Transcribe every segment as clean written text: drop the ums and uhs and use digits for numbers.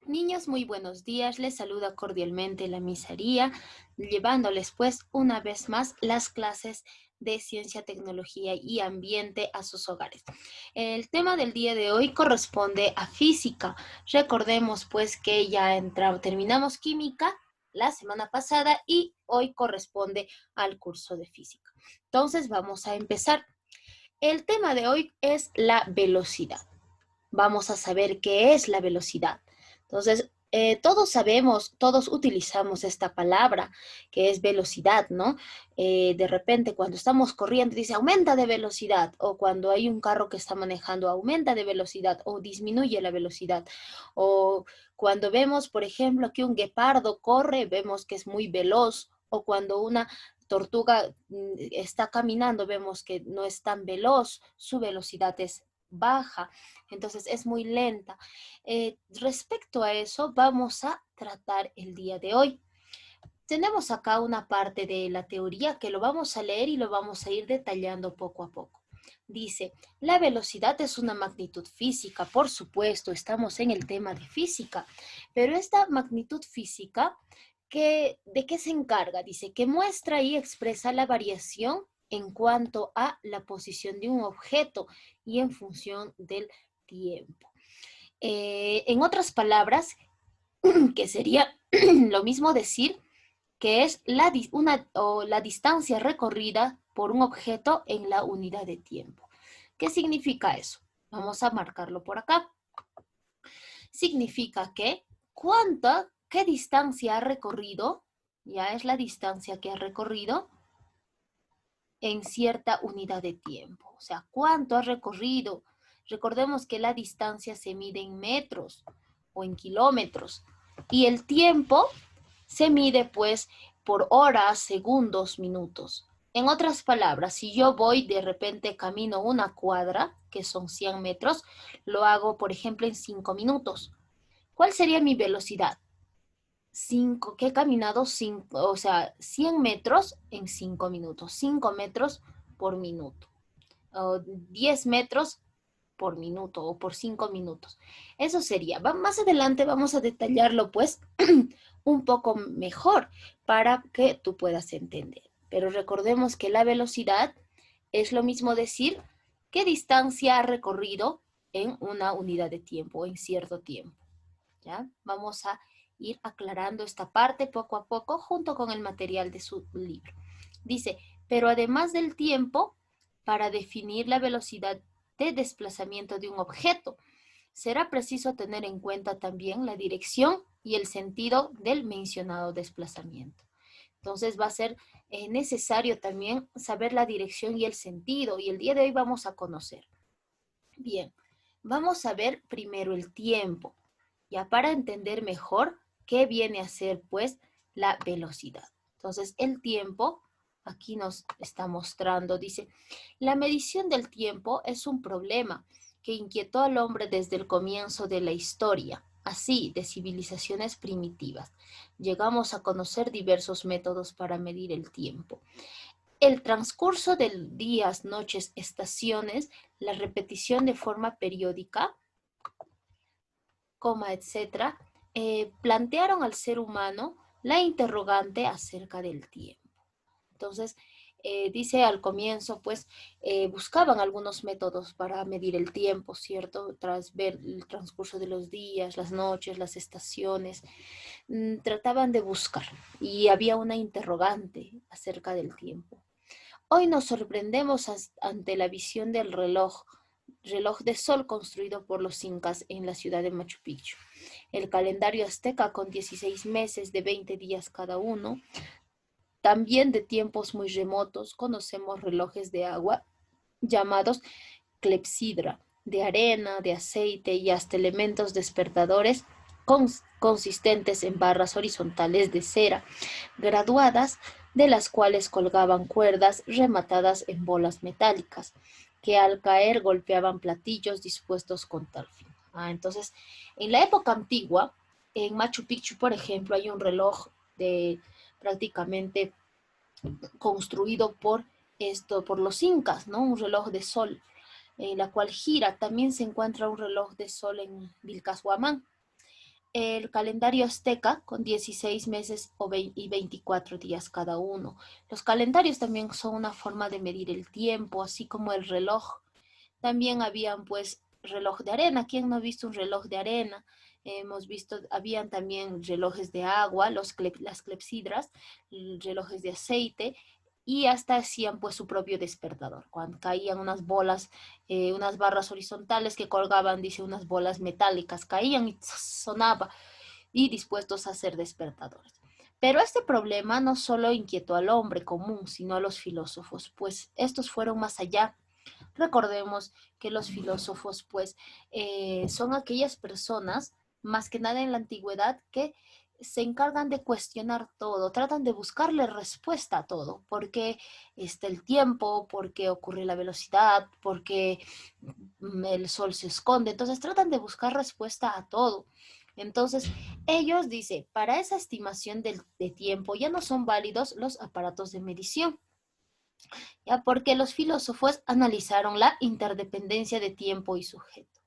Niños, muy buenos días. Les saluda cordialmente la misería, llevándoles pues una vez más las clases de ciencia, tecnología y ambiente a sus hogares. El tema del día de hoy corresponde a física. Recordemos pues que ya terminamos química la semana pasada y hoy corresponde al curso de física. Entonces vamos a empezar. El tema de hoy es la velocidad. Vamos a saber qué es la velocidad. Entonces, todos sabemos, todos utilizamos esta palabra que es velocidad, ¿no? De repente cuando estamos corriendo dice aumenta de velocidad, o cuando hay un carro que está manejando aumenta de velocidad o disminuye la velocidad, o cuando vemos, por ejemplo, que un guepardo corre, vemos que es muy veloz, o cuando una tortuga está caminando, vemos que no es tan veloz, su velocidad es baja, entonces es muy lenta. Respecto a eso, vamos a tratar el día de hoy. Tenemos acá una parte de la teoría que lo vamos a leer y lo vamos a ir detallando poco a poco. Dice, la velocidad es una magnitud física, por supuesto, estamos en el tema de física, pero esta magnitud física, ¿de qué se encarga? Dice que muestra y expresa la variación en cuanto a la posición de un objeto y en función del tiempo. En otras palabras, que sería lo mismo decir que es la distancia recorrida por un objeto en la unidad de tiempo. ¿Qué significa eso? Vamos a marcarlo por acá. Significa que qué distancia ha recorrido, ya es la distancia que ha recorrido en cierta unidad de tiempo. O sea, cuánto ha recorrido. Recordemos que la distancia se mide en metros o en kilómetros y el tiempo se mide pues por horas, segundos, minutos. En otras palabras, si yo voy de repente camino una cuadra, que son 100 metros, lo hago por ejemplo en 5 minutos. ¿Cuál sería mi velocidad? Que he caminado 100 metros en 5 minutos, 5 metros por minuto, o 10 metros por minuto o por 5 minutos. Eso sería. Más adelante vamos a detallarlo pues un poco mejor para que tú puedas entender. Pero recordemos que la velocidad es lo mismo decir qué distancia ha recorrido en una unidad de tiempo, en cierto tiempo. ¿Ya? Vamos a ir aclarando esta parte poco a poco junto con el material de su libro. Dice, pero además del tiempo, para definir la velocidad de desplazamiento de un objeto, será preciso tener en cuenta también la dirección y el sentido del mencionado desplazamiento. Entonces va a ser necesario también saber la dirección y el sentido, y el día de hoy vamos a conocer. Bien, vamos a ver primero el tiempo, ya para entender mejor qué viene a ser pues la velocidad. Entonces el tiempo, aquí nos está mostrando, dice, la medición del tiempo es un problema que inquietó al hombre desde el comienzo de la historia, así de civilizaciones primitivas. Llegamos a conocer diversos métodos para medir el tiempo. El transcurso de días, noches, estaciones, la repetición de forma periódica, coma, etcétera, plantearon al ser humano la interrogante acerca del tiempo. Entonces, dice al comienzo, pues, buscaban algunos métodos para medir el tiempo, ¿cierto? Tras ver el transcurso de los días, las noches, las estaciones, trataban de buscar y había una interrogante acerca del tiempo. Hoy nos sorprendemos ante la visión del reloj de sol construido por los incas en la ciudad de Machu Picchu. El calendario azteca con 16 meses de 20 días cada uno. También de tiempos muy remotos conocemos relojes de agua llamados clepsidra, de arena, de aceite y hasta elementos despertadores consistentes en barras horizontales de cera, graduadas, de las cuales colgaban cuerdas rematadas en bolas metálicas, que al caer golpeaban platillos dispuestos con tal fin. Entonces, en la época antigua, en Machu Picchu, por ejemplo, hay un reloj de prácticamente construido por los incas, ¿no? Un reloj de sol la cual gira. También se encuentra un reloj de sol en Vilcashuamán. el calendario azteca con 16 meses y 24 días cada uno. Los calendarios también son una forma de medir el tiempo, así como el reloj. También habían pues reloj de arena. ¿Quién no ha visto un reloj de arena? Hemos visto, habían también relojes de agua, las clepsidras, relojes de aceite, y hasta hacían pues su propio despertador. Cuando caían unas bolas, unas barras horizontales que colgaban, dice, unas bolas metálicas, caían y sonaba, y dispuestos a ser despertadores. Pero este problema no solo inquietó al hombre común, sino a los filósofos, pues estos fueron más allá. Recordemos que los filósofos, pues, son aquellas personas, más que nada en la antigüedad, que se encargan de cuestionar todo, tratan de buscarle respuesta a todo. ¿Por qué está el tiempo? ¿Por qué ocurre la velocidad? ¿Por qué el sol se esconde? Entonces tratan de buscar respuesta a todo. Entonces, ellos dicen, para esa estimación de tiempo ya no son válidos los aparatos de medición. ¿Ya? Porque los filósofos analizaron la interdependencia de tiempo y sujeto.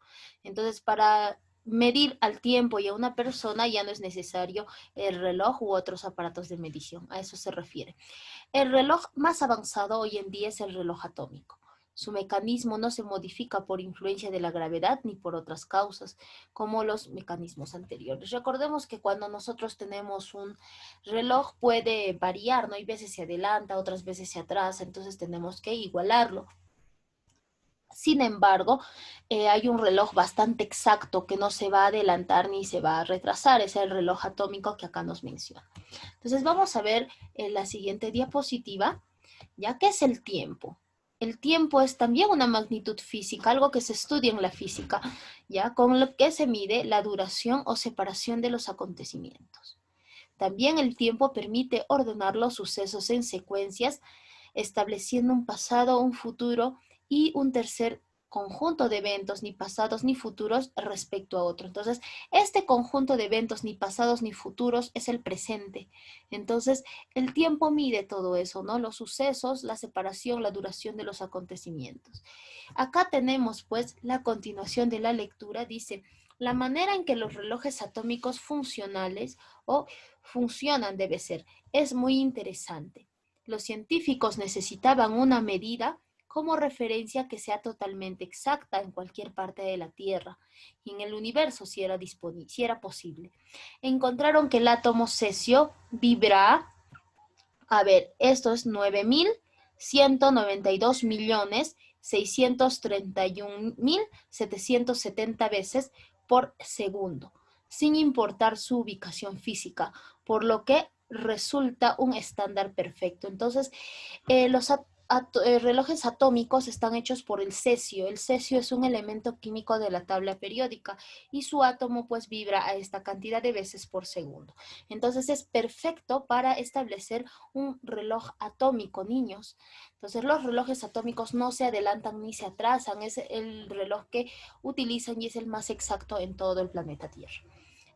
Entonces, para medir al tiempo y a una persona ya no es necesario el reloj u otros aparatos de medición. A eso se refiere. El reloj más avanzado hoy en día es el reloj atómico. Su mecanismo no se modifica por influencia de la gravedad ni por otras causas, como los mecanismos anteriores. Recordemos que cuando nosotros tenemos un reloj puede variar, ¿no? Hay veces se adelanta, otras veces se atrasa, entonces tenemos que igualarlo. Sin embargo, hay un reloj bastante exacto que no se va a adelantar ni se va a retrasar, es el reloj atómico que acá nos menciona. Entonces vamos a ver en la siguiente diapositiva, ya que es el tiempo. El tiempo es también una magnitud física, algo que se estudia en la física, ya con lo que se mide la duración o separación de los acontecimientos. También el tiempo permite ordenar los sucesos en secuencias, estableciendo un pasado, un futuro y un tercer conjunto de eventos, ni pasados ni futuros respecto a otro. Entonces, este conjunto de eventos, ni pasados ni futuros, es el presente. Entonces, el tiempo mide todo eso, ¿no? Los sucesos, la separación, la duración de los acontecimientos. Acá tenemos, pues, la continuación de la lectura. Dice, la manera en que los relojes atómicos funcionales o funcionan debe ser, es muy interesante. Los científicos necesitaban una medida como referencia que sea totalmente exacta en cualquier parte de la Tierra y en el universo si era posible. Encontraron que el átomo cesio vibra, a ver, esto es 9.192.631.770 veces por segundo, sin importar su ubicación física, por lo que resulta un estándar perfecto. Entonces, los relojes atómicos están hechos por el cesio. El cesio es un elemento químico de la tabla periódica y su átomo pues vibra a esta cantidad de veces por segundo. Entonces es perfecto para establecer un reloj atómico, niños. Entonces los relojes atómicos no se adelantan ni se atrasan. Es el reloj que utilizan y es el más exacto en todo el planeta Tierra.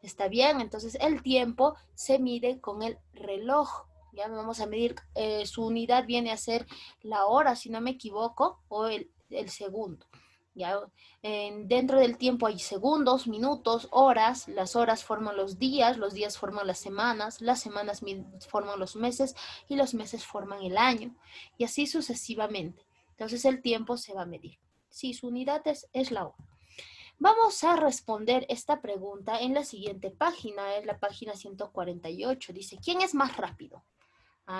¿Está bien? Entonces el tiempo se mide con el reloj. Ya vamos a medir, su unidad viene a ser la hora, si no me equivoco, o el segundo. Ya, dentro del tiempo hay segundos, minutos, horas. Las horas forman los días forman las semanas forman los meses y los meses forman el año. Y así sucesivamente. Entonces el tiempo se va a medir. Sí, su unidad es la hora. Vamos a responder esta pregunta en la siguiente página, es la página 148. Dice, ¿quién es más rápido?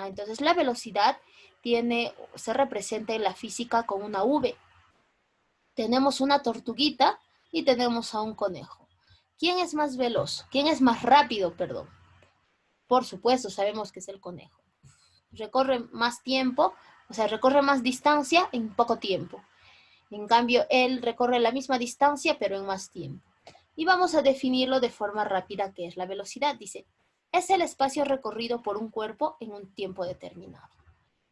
Entonces la velocidad se representa en la física con una V. Tenemos una tortuguita y tenemos a un conejo. ¿Quién es más veloz? ¿Quién es más rápido, perdón? Por supuesto, sabemos que es el conejo. Recorre más tiempo, o sea, recorre más distancia en poco tiempo. En cambio, él recorre la misma distancia, pero en más tiempo. Y vamos a definirlo de forma rápida, que es la velocidad. Dice, es el espacio recorrido por un cuerpo en un tiempo determinado.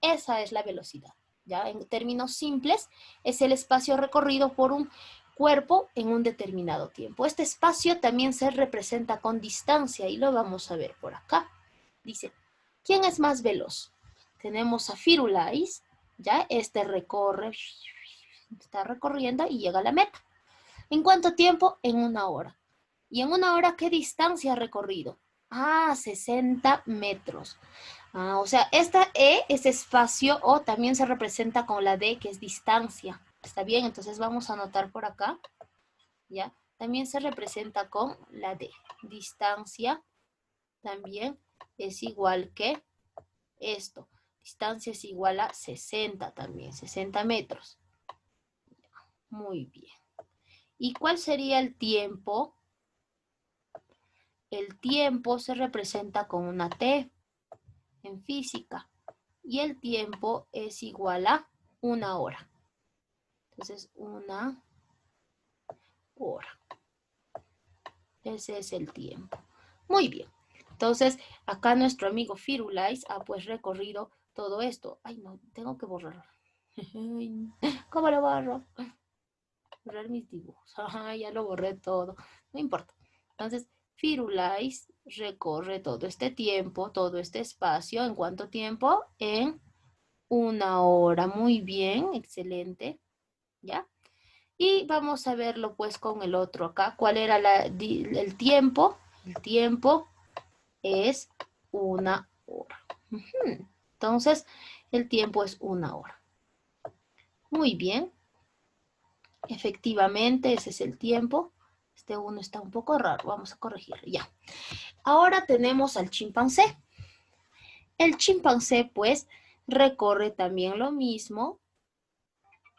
Esa es la velocidad. ¿Ya? En términos simples, es el espacio recorrido por un cuerpo en un determinado tiempo. Este espacio también se representa con distancia y lo vamos a ver por acá. Dice, ¿quién es más veloz? Tenemos a Firulais, ¿ya? Este está recorriendo y llega a la meta. ¿En cuánto tiempo? En una hora. Y en una hora, ¿qué distancia ha recorrido? Ah, 60 metros. Ah, o sea, esta E es espacio o también se representa con la D, que es distancia. ¿Está bien? Entonces vamos a anotar por acá, ¿ya? También se representa con la D. Distancia también es igual que esto. Distancia es igual a 60 también, 60 metros. Muy bien. ¿Y cuál sería el tiempo? El tiempo se representa con una T en física y el tiempo es igual a una hora. Entonces, una hora. Ese es el tiempo. Muy bien. Entonces, acá nuestro amigo Firulais ha pues recorrido todo esto. Ay, no, tengo que borrarlo. ¿Cómo lo borro? Borrar mis dibujos. Ajá, ya lo borré todo. No importa. Entonces, Firulais recorre todo este tiempo, todo este espacio. ¿En cuánto tiempo? En una hora. Muy bien, excelente. ¿Ya? Y vamos a verlo pues con el otro acá. ¿Cuál era el tiempo? El tiempo es una hora. Entonces, el tiempo es una hora. Muy bien. Efectivamente, ese es el tiempo. Este uno está un poco raro. Vamos a corregirlo. Ya. Ahora tenemos al chimpancé. El chimpancé, pues, recorre también lo mismo,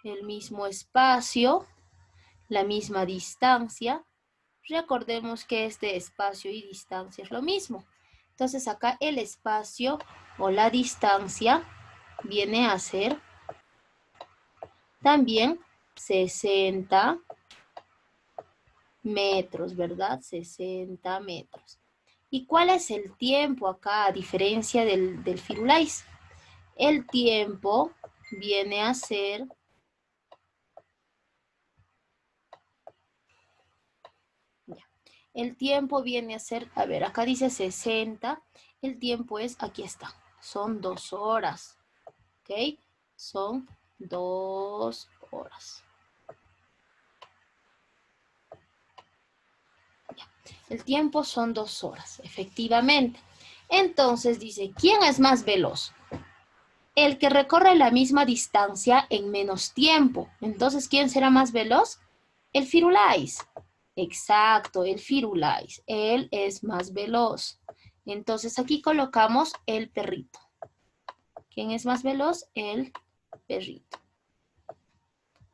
el mismo espacio, la misma distancia. Recordemos que este espacio y distancia es lo mismo. Entonces acá el espacio o la distancia viene a ser también 60 metros, ¿verdad? 60 metros. ¿Y cuál es el tiempo acá a diferencia del Firulais? El tiempo viene a ser el tiempo viene a ser, a ver, acá dice 60, el tiempo es, aquí está, son 2 horas, ¿ok? Son 2 horas. Ya. El tiempo son 2 horas, efectivamente. Entonces dice, ¿quién es más veloz? El que recorre la misma distancia en menos tiempo. Entonces, ¿quién será más veloz? El Firulais. Exacto, el Firulais. Él es más veloz. Entonces, aquí colocamos el perrito. ¿Quién es más veloz? El perrito.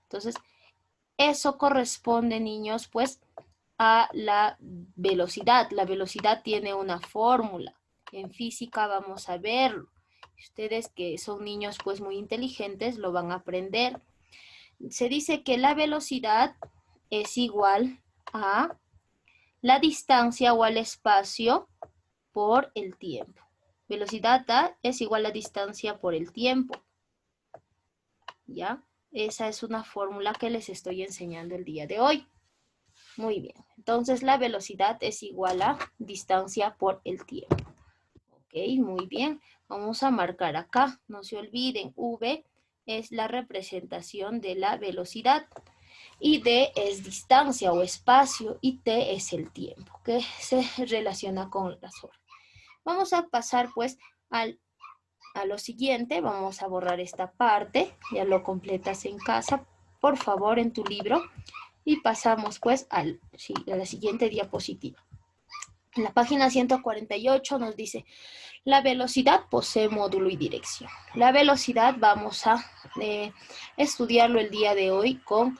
Entonces, eso corresponde, niños, pues, a la velocidad. La velocidad tiene una fórmula. En física vamos a verlo. Ustedes que son niños, pues, muy inteligentes, lo van a aprender. Se dice que la velocidad es igual a la distancia o al espacio por el tiempo. Velocidad A es igual a distancia por el tiempo. ¿Ya? Esa es una fórmula que les estoy enseñando el día de hoy. Muy bien. Entonces, la velocidad es igual a distancia por el tiempo. Ok, muy bien. Vamos a marcar acá. No se olviden, V es la representación de la velocidad. Y D es distancia o espacio y T es el tiempo, que se relaciona con las horas. Vamos a pasar pues a lo siguiente. Vamos a borrar esta parte. Ya lo completas en casa, por favor, en tu libro. Y pasamos pues a la siguiente diapositiva. En la página 148 nos dice, la velocidad posee módulo y dirección. La velocidad vamos a estudiarlo el día de hoy con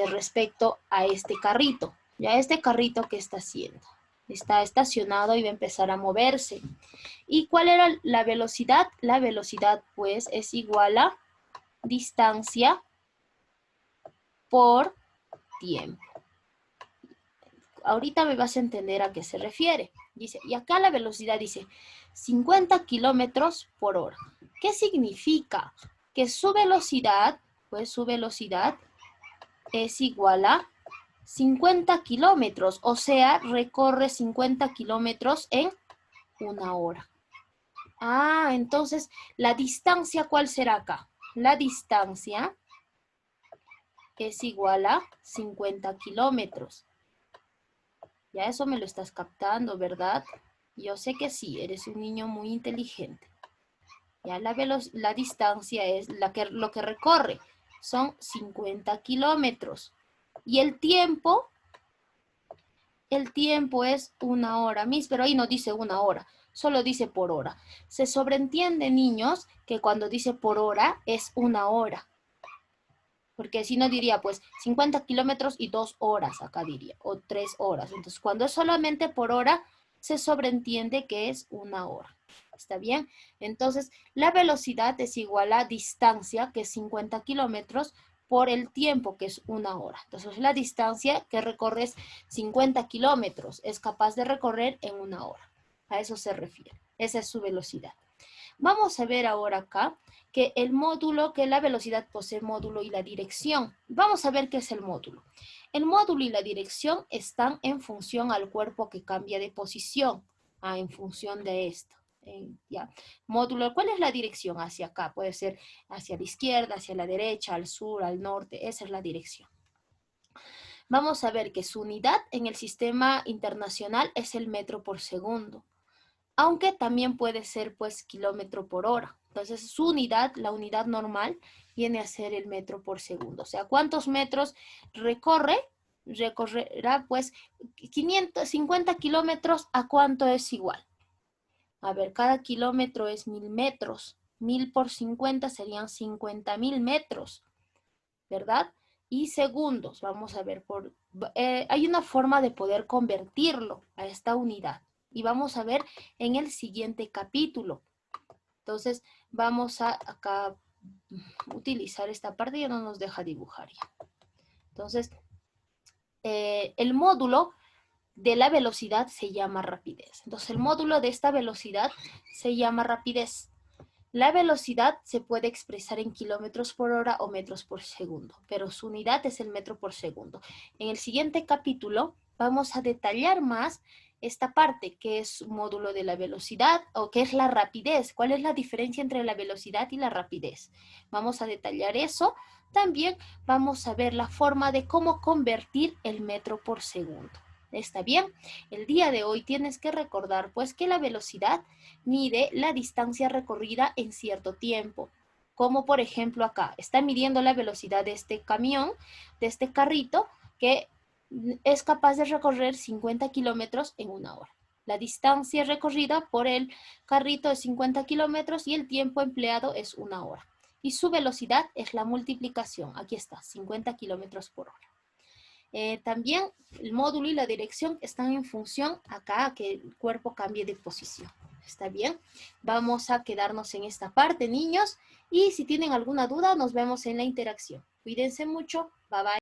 respecto a este carrito. Ya este carrito que está haciendo. Está estacionado y va a empezar a moverse. ¿Y cuál era la velocidad? La velocidad pues es igual a distancia por tiempo. Ahorita me vas a entender a qué se refiere. Dice, y acá la velocidad dice 50 kilómetros por hora. ¿Qué significa? Que su velocidad, pues su velocidad es igual a 50 kilómetros, o sea, recorre 50 kilómetros en una hora. Ah, entonces, ¿la distancia cuál será acá? La distancia es igual a 50 kilómetros. Ya eso me lo estás captando, ¿verdad? Yo sé que sí, eres un niño muy inteligente. Ya la distancia es lo que recorre. Son 50 kilómetros. Y el tiempo es 1 hora. Pero ahí no dice 1 hora, solo dice por hora. Se sobreentiende, niños, que cuando dice por hora es 1 hora. Porque si no diría, pues, 50 kilómetros y 2 horas, acá diría, o 3 horas. Entonces, cuando es solamente por hora, se sobreentiende que es 1 hora. ¿Está bien? Entonces, la velocidad es igual a distancia, que es 50 kilómetros, por el tiempo, que es 1 hora. Entonces, la distancia que recorres 50 kilómetros es capaz de recorrer en 1 hora. A eso se refiere. Esa es su velocidad. Vamos a ver ahora acá que la velocidad posee módulo y la dirección. Vamos a ver qué es el módulo. El módulo y la dirección están en función al cuerpo que cambia de posición, en función de esto. Ya. Módulo, ¿cuál es la dirección? Hacia acá, puede ser hacia la izquierda, hacia la derecha, al sur, al norte, esa es la dirección. Vamos a ver que su unidad en el sistema internacional es el metro por segundo, aunque también puede ser pues kilómetro por hora. Entonces su unidad, la unidad normal, viene a ser el metro por segundo. O sea, ¿cuántos metros recorre? Recorrerá pues 550 kilómetros, ¿a cuánto es igual? A ver, cada kilómetro es 1000 metros. 1000 por 50 serían 50.000 metros, ¿verdad? Y segundos, vamos a ver, hay una forma de poder convertirlo a esta unidad. Y vamos a ver en el siguiente capítulo. Entonces, vamos a acá utilizar esta parte, ya no nos deja dibujar ya. Entonces, el módulo de la velocidad se llama rapidez. Entonces, el módulo de esta velocidad se llama rapidez. La velocidad se puede expresar en kilómetros por hora o metros por segundo, pero su unidad es el metro por segundo. En el siguiente capítulo vamos a detallar más esta parte, que es módulo de la velocidad o que es la rapidez. ¿Cuál es la diferencia entre la velocidad y la rapidez? Vamos a detallar eso. También vamos a ver la forma de cómo convertir el metro por segundo. ¿Está bien? El día de hoy tienes que recordar pues que la velocidad mide la distancia recorrida en cierto tiempo. Como por ejemplo acá, está midiendo la velocidad de este camión, de este carrito, que es capaz de recorrer 50 kilómetros en 1 hora. La distancia recorrida por el carrito es 50 kilómetros y el tiempo empleado es 1 hora. Y su velocidad es la multiplicación. Aquí está, 50 kilómetros por hora. También el módulo y la dirección están en función acá a que el cuerpo cambie de posición. ¿Está bien? Vamos a quedarnos en esta parte, niños. Y si tienen alguna duda, nos vemos en la interacción. Cuídense mucho. Bye bye.